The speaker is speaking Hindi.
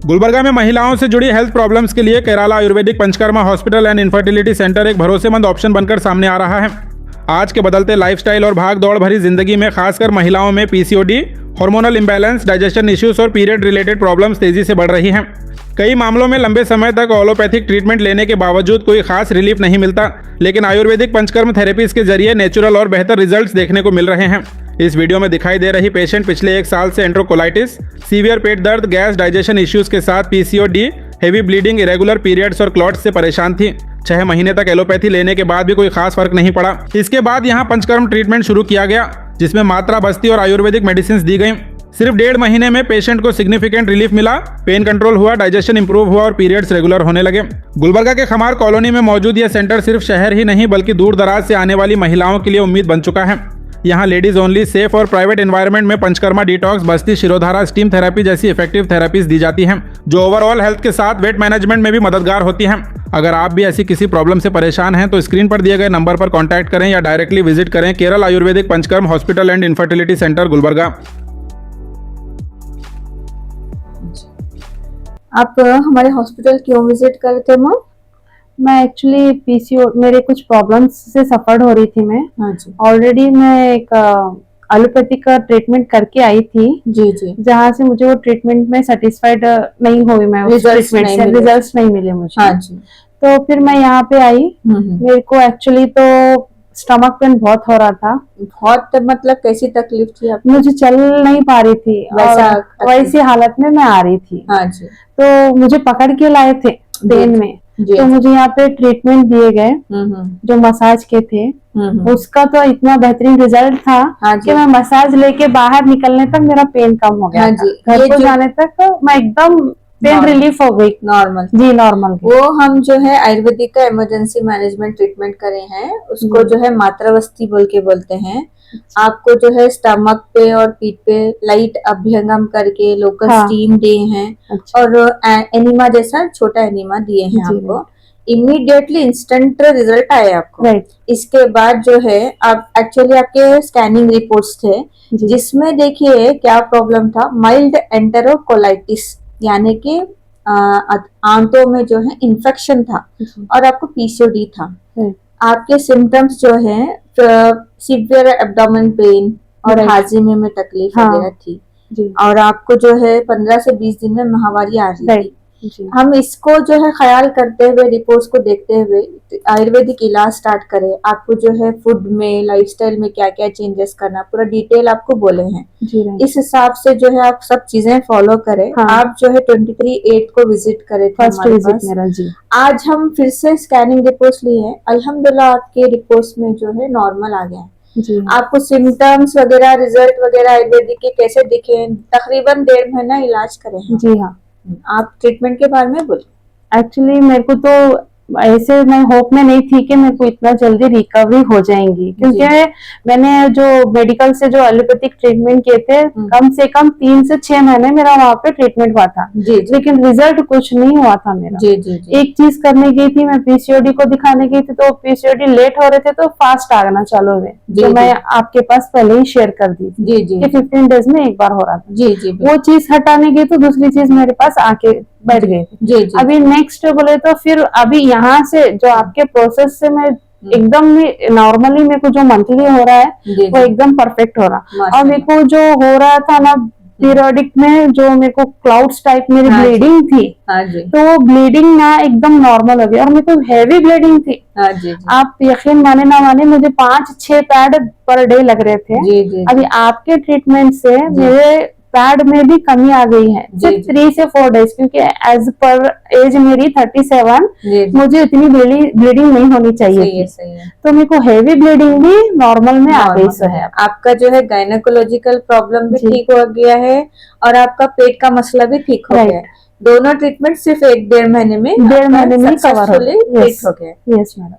गुलबर्गा में महिलाओं से जुड़ी हेल्थ प्रॉब्लम्स के लिए Kerala Ayurvedic panchakarma hospital and infertility centre एक भरोसेमंद ऑप्शन बनकर सामने आ रहा है। आज के बदलते लाइफस्टाइल और भाग दौड़ भरी जिंदगी में खासकर महिलाओं में PCOD, hormonal imbalance, digestion issues और पीरियड रिलेटेड प्रॉब्लम्स तेजी से बढ़ रही हैं। कई मामलों में लंबे समय तक एलोपैथिक ट्रीटमेंट लेने के बावजूद कोई खास रिलीफ नहीं मिलता, लेकिन आयुर्वेदिक पंचकर्म थेरेपीज के जरिए नेचुरल और बेहतर रिजल्ट्स देखने को मिल रहे हैं। इस वीडियो में दिखाई दे रही पेशेंट पिछले 1 साल से एंट्रोकोलाइटिस, सीवियर पेट दर्द, गैस, डाइजेशन इश्यूज के साथ PCOD, heavy bleeding, irregular periods और क्लॉट्स से परेशान थी। 6 महीने तक एलोपैथी लेने के बाद भी कोई खास फर्क नहीं पड़ा। इसके बाद यहाँ पंचकर्म ट्रीटमेंट शुरू किया गया, जिसमें मात्रा बस्ती और आयुर्वेदिक मेडिसिन दी गई। सिर्फ 1.5 महीने में पेशेंट को सिग्निफिकेंट रिलीफ मिला, पेन कंट्रोल हुआ, डाइजेशन इंप्रूव हुआ और पीरियड्स रेगुलर होने लगे। गुलबर्गा के खमार कॉलोनी में मौजूद यह सेंटर सिर्फ शहर ही नहीं बल्कि दूर दराज से आने वाली महिलाओं के लिए उम्मीद बन चुका है। यहाँ लेडीज ओनली, सेफ और प्राइवेट एनवायरनमेंट में पंचकर्मा डिटॉक्स, बस्ती, शिरोधारा, स्टीम थेरेपी जैसी इफेक्टिव थेरेपीज दी जाती हैं, जो ओवरऑल हेल्थ के साथ वेट मैनेजमेंट में भी मददगार होती हैं। अगर आप भी ऐसी किसी प्रॉब्लम से परेशान हैं तो स्क्रीन पर दिए गए नंबर पर कॉन्टैक्ट करें या डायरेक्टली विजिट करें Kerala Ayurvedic panchakarma hospital and infertility centre, Gulbarga. आप हमारे हॉस्पिटल क्यों विजिट करे थे मैम? मैं एक्चुअली पीसीओ, मेरे कुछ प्रॉब्लम्स से सफर हो रही थी मैं। हाँ जी। ऑलरेडी मैं एक एलोपैथिक का ट्रीटमेंट करके आई थी। जी जी। जहाँ से मुझे वो ट्रीटमेंट में सेटिस्फाइड नहीं हुई, मैं उस ट्रीटमेंट से रिजल्ट्स नहीं मिले मुझे। हाँ जी। तो फिर मैं यहाँ पे आई। मेरे को एक्चुअली तो स्टमक पेन बहुत हो रहा था। बहुत मतलब कैसी तकलीफ थी आपको? मुझे चल नहीं पा रही थी, वैसी हालत में मैं आ रही थी। हाँ जी। तो मुझे पकड़ के लाए थे पेन में। तो मुझे यहाँ पे ट्रीटमेंट दिए गए जो मसाज के थे। उसका तो इतना बेहतरीन रिजल्ट था कि मैं मसाज लेके बाहर निकलने तक मेरा पेन कम हो गया था। घर को जाने तक मैं एकदम पेन रिलीफ हो गई। नॉर्मल जी, नॉर्मल। वो हम जो है आयुर्वेदिक का इमरजेंसी मैनेजमेंट ट्रीटमेंट करे हैं, उसको जो है मात्रावस्थी बोल के बोलते हैं। आपको जो है स्टमक पे और पीठ पे लाइट अभ्यंगम करके लोकल स्टीम दिए हैं और एनिमा जैसा छोटा एनिमा दिए हैं आपको। इमीडिएटली इंस्टेंट रिजल्ट आए आपको। इसके बाद जो है आप एक्चुअली आपके स्कैनिंग रिपोर्ट्स थे, जिसमें देखिए क्या प्रॉब्लम था, माइल्ड एंटेरोकोलाइटिस यानी कि आंतों में जो है इन्फेक्शन था और आपको पीसीओडी था। आपके सिम्टम्स जो है सीवियर एब्डोमेन पेन और हाजिमे में तकलीफ वगैरह थी और आपको जो है 15 से 20 दिन में माहवारी आ रही थी। हम इसको जो है ख्याल करते हुए, रिपोर्ट्स को देखते हुए आयुर्वेदिक इलाज स्टार्ट करें। आपको जो है फूड में, लाइफस्टाइल में क्या क्या चेंजेस करना, पूरा डिटेल आपको बोले हैं। इस हिसाब से जो है आप सब चीजें फॉलो करें। आप जो है 23/8 को विजिट करें हमारे पास। आज हम फिर से स्कैनिंग रिपोर्ट्स लिए हैं, अल्हम्दुलिल्लाह आपके रिपोर्ट्स में जो है नॉर्मल आ गया है। आपको सिम्टम्स वगैरह, रिजल्ट वगैरह आयुर्वेदिक के कैसे दिखे, तकरीबन 1.5 महीना इलाज करे हैं। जी हाँ। आप ट्रीटमेंट के बारे में बोलिए। एक्चुअली मेरे को तो ऐसे मैं होप में नहीं थी कि मेरे को इतना जल्दी रिकवरी हो जाएंगी, क्योंकि मैंने जो मेडिकल से जो एलोपैथिक ट्रीटमेंट किए थे, कम से कम 3 से 6 महीने मेरा वहाँ पे ट्रीटमेंट हुआ था। लेकिन रिजल्ट कुछ नहीं हुआ था मेरा। एक चीज करने गई थी, मैं पीसीओडी को दिखाने गई थी, तो पीसीओडी लेट हो रहे थे तो फास्ट आना चालू हुए, जो मैं आपके पास पहले ही शेयर कर दी थी कि 15 डेज में एक बार हो रहा था। वो चीज हटाने गई तो दूसरी चीज मेरे पास आके बैठ गए। अभी नेक्स्ट बोले तो फिर अभी यहाँ से जो आपके प्रोसेस से मैं एकदम नॉर्मली मेरे को जो मंथली हो रहा है वो एकदम परफेक्ट हो रहा। और मेरे को जो हो रहा था ना पीरियडिक में, जो मेरे को क्लाउड्स टाइप मेरी ब्लीडिंग थी, तो वो ब्लीडिंग ना एकदम नॉर्मल हो गई और मेरे को हैवी ब्लीडिंग थी। आप यकीन माने ना माने, मुझे 5-6 पैड पर डे लग रहे थे। अभी आपके ट्रीटमेंट से मेरे पैड में भी कमी आ गई है, सिर्फ 3 से 4 डेज, क्योंकि एज पर एज मेरी 37, मुझे इतनी ब्लीडिंग नहीं होनी चाहिए थी। तो मेरे को हेवी ब्लीडिंग भी नॉर्मल में आ गई है। आपका जो है गायनेकोलॉजिकल प्रॉब्लम भी ठीक हो गया है और आपका पेट का मसला भी ठीक हो गया है। दोनों ट्रीटमेंट सिर्फ 1-1.5 महीने में कवर हो गया। ठीक हो गया। Yes madam.